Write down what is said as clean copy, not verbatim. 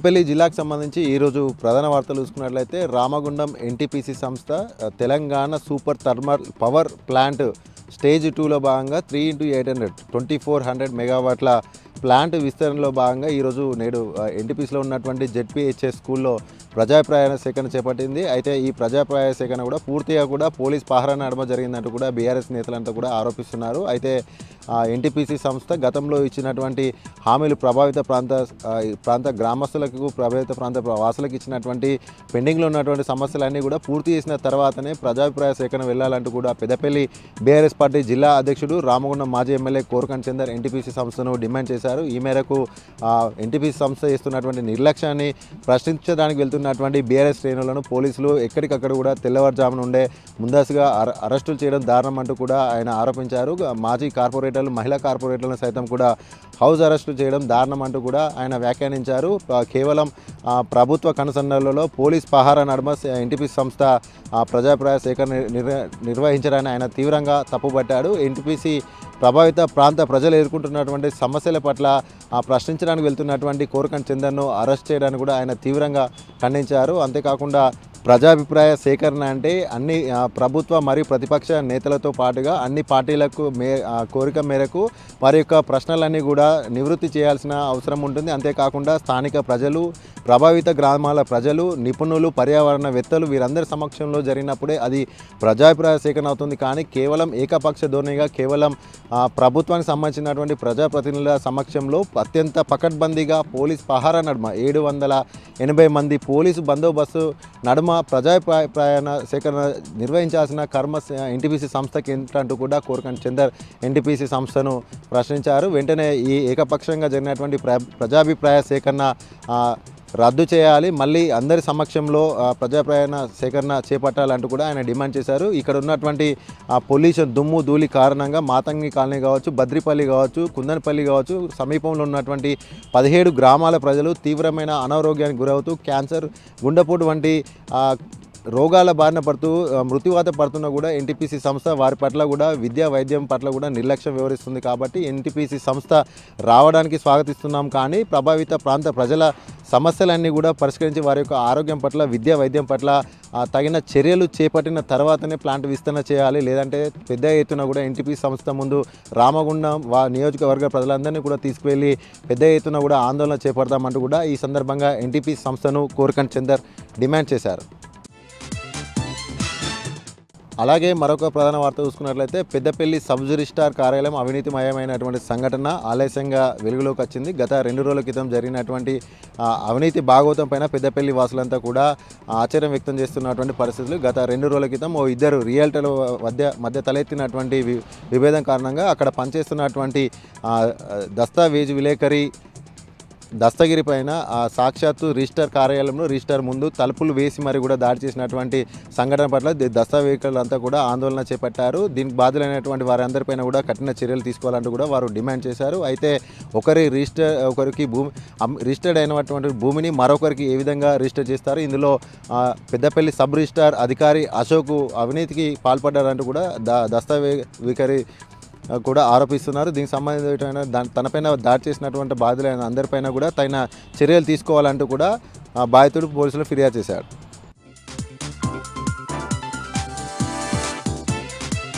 పెళ్లి జిల్లాకు సంబంధించి ఈరోజు ప్రధాన వార్తలు చూసుకున్నట్లయితే రామగుండం ఎన్టీపీసీ సంస్థ Telangana super thermal power plant stage 2లో భాగంగా 3x800 2400 మెగావాట్ల ప్లాంట్ విస్తరణలో భాగంగా ఈరోజు నేడు ఎన్టీపీసీలో ఉన్నటువంటి జెడ్పీహెచ్ఎస్ స్కూల్లో ప్రజాభిప్రాయ సేకరణ చేపట్టింది. అయితే ఈ ప్రజాభిప్రాయ సేకరణ కూడా పూర్తిగా కూడా పోలీస్ పహరా నడుమ జరిగిందంటూ కూడా బీఆర్ఎస్ నేతలంతా కూడా ఆరోపిస్తున్నారు. అయితే ఎన్టీపీసీ సంస్థ గతంలో ఇచ్చినటువంటి హామీలు ప్రభావిత ప్రాంత గ్రామస్తులకు ప్రభావిత ప్రాంత వాసులకు ఇచ్చినటువంటి పెండింగ్లో ఉన్నటువంటి సమస్యలన్నీ కూడా పూర్తి చేసిన తర్వాతనే ప్రజాభిప్రాయ సేకరణ వెళ్ళాలంటూ కూడా పెద్దపల్లి బీఆర్ఎస్ పార్టీ జిల్లా అధ్యక్షుడు రామగుండం మాజీ ఎమ్మెల్యే కోరకంటి చందర్ ఎన్టీపీసీ సంస్థను డిమాండ్ చేశారు. ఈ మేరకు ఎన్టీపీసీ సంస్థ చేస్తున్నటువంటి నిర్లక్ష్యాన్ని ప్రశ్నించడానికి వెళ్తున్నటువంటి బీఆర్ఎస్ శ్రేణులను పోలీసులు ఎక్కడికక్కడ కూడా తెల్లవారుజామున ఉండే ముందస్తుగా అరెస్టులు చేయడం దారుణం అంటూ కూడా ఆయన ఆరోపించారు. మాజీ కార్పొరేటర్లు మహిళా కార్పొరేటర్లను సైతం కూడా హౌస్ అరెస్టులు చేయడం దారుణం అంటూ కూడా ఆయన వ్యాఖ్యానించారు. కేవలం ప్రభుత్వ కనుసన్నలలో పోలీస్ పహారా నడుమ ఎన్టీపీసీ సంస్థ ప్రజాభిప్రాయ సేకరణ నిర్వహించడాన్ని ఆయన తీవ్రంగా తప్పుపట్టాడు. ఎన్టీపీసీ ప్రభావిత ప్రాంత ప్రజలు ఎదుర్కొంటున్నటువంటి సమస్యల పట్ల ప్రశ్నించడానికి వెళ్తున్నటువంటి కోరకంటి చందర్ను అరెస్ట్ చేయడానికి కూడా ఆయన తీవ్రంగా ఖండించారు. అంతేకాకుండా ప్రజాభిప్రాయ సేకరణ అంటే అన్ని ప్రభుత్వ మరియు ప్రతిపక్ష నేతలతో పాటుగా అన్ని పార్టీలకు కోరిక మేరకు వారి యొక్క ప్రశ్నలన్నీ కూడా నివృత్తి చేయాల్సిన అవసరం ఉంటుంది. అంతేకాకుండా స్థానిక ప్రజలు, ప్రభావిత గ్రామాల ప్రజలు, నిపుణులు, పర్యావరణవేత్తలు వీరందరి సమక్షంలో జరిగినప్పుడే అది ప్రజాభిప్రాయ సేకరణ అవుతుంది. కానీ కేవలం ఏకపక్ష ధోరణిగా కేవలం ప్రభుత్వానికి సంబంధించినటువంటి ప్రజాప్రతినిధుల సమక్షంలో అత్యంత పకడ్బందీగా పోలీస్ పహారా నడుమ 780 మంది పోలీసు బందోబస్తు నడుమ ప్రజాభిప్రాయ సేకరణ నిర్వహించాల్సిన కర్మ ఎన్టీపీసీ సంస్థకి ఏంటంటూ కూడా కోరకంటి చందర్ ఎన్టీపీసీ సంస్థను ప్రశ్నించారు. వెంటనే ఈ ఏకపక్షంగా జరిగినటువంటి ప్రజాభిప్రాయ సేకరణ రద్దు చేయాలి, మళ్ళీ అందరి సమక్షంలో ప్రజాభిప్రాయ సేకరణ చేపట్టాలంటూ కూడా ఆయన డిమాండ్ చేశారు. ఇక్కడ ఉన్నటువంటి పొల్యూషన్ దుమ్ము ధూళి కారణంగా మాతంగి కాలనీ కావచ్చు, బద్రిపల్లి కావచ్చు, కుందనపల్లి కావచ్చు, సమీపంలో ఉన్నటువంటి 17 గ్రామాల ప్రజలు తీవ్రమైన అనారోగ్యానికి గురవుతూ క్యాన్సర్, గుండెపోటు వంటి రోగాల బారిన పడుతూ మృత్యువాత పడుతున్నా కూడా ఎన్టీపీసీ సంస్థ వారి పట్ల కూడా విద్యా వైద్యం పట్ల కూడా నిర్లక్ష్యం వ్యవహరిస్తుంది. కాబట్టి ఎన్టీపీసీ సంస్థ రావడానికి స్వాగతిస్తున్నాం. కానీ ప్రభావిత ప్రాంత ప్రజల సమస్యలన్నీ కూడా పరిష్కరించి వారి యొక్క ఆరోగ్యం పట్ల, విద్యా వైద్యం పట్ల తగిన చర్యలు చేపట్టిన తర్వాతనే ప్లాంట్ విస్తరణ చేయాలి. లేదంటే పెద్ద ఎత్తున కూడా ఎన్టీపీసీ సంస్థ ముందు రామగుండం నియోజకవర్గ ప్రజలందరినీ కూడా తీసుకువెళ్ళి పెద్ద ఎత్తున కూడా ఆందోళన చేపడతామంటూ కూడా ఈ సందర్భంగా ఎన్టీపీసీ సంస్థను కోరకంటి చందర్ డిమాండ్ చేశారు. అలాగే మరొక ప్రధాన వార్త చూసుకున్నట్లయితే పెద్దపల్లి సబ్ రిజిస్ట్రార్ కార్యాలయం అవినీతిమయమైనటువంటి సంఘటన ఆలస్యంగా వెలుగులోకి వచ్చింది. గత 2 రోజుల క్రితం జరిగినటువంటి అవినీతి భాగవతం పైన పెద్దపల్లి వాసులంతా కూడా ఆశ్చర్యం వ్యక్తం చేస్తున్నటువంటి పరిస్థితులు. గత 2 రోజుల క్రితం ఇద్దరు రియల్టర్ల మధ్య తలెత్తినటువంటి విభేదం కారణంగా అక్కడ పనిచేస్తున్నటువంటి దస్తావేజ్ విలేకరి దస్తగిరి పైన సాక్షాత్తు రిజిస్టర్ కార్యాలయంలో రిజిస్టర్ ముందు తలుపులు వేసి మరి కూడా దాడి చేసినటువంటి సంఘటన పట్ల దస్తావేజులంతా కూడా ఆందోళన చేపట్టారు. దీనికి బాధ్యులైనటువంటి వారందరిపైన కూడా కఠిన చర్యలు తీసుకోవాలంటూ కూడా వారు డిమాండ్ చేశారు. అయితే ఒకరికి రిజిస్టర్డ్ అయినటువంటి భూమిని మరొకరికి ఏ విధంగా రిజిస్టర్ చేస్తారు, ఇందులో పెద్దపల్లి సబ్ రిజిస్టార్ అధికారి అశోక్ అవినీతికి పాల్పడ్డారంటూ కూడా దస్తావేజీ కూడా ఆరోపిస్తున్నారు. దీనికి సంబంధించిన తనపైన దాడి చేసినటువంటి బాధ్యులైన అందరిపైన కూడా తగిన చర్యలు తీసుకోవాలంటూ కూడా బాధితుడు పోలీసులు ఫిర్యాదు చేశాడు.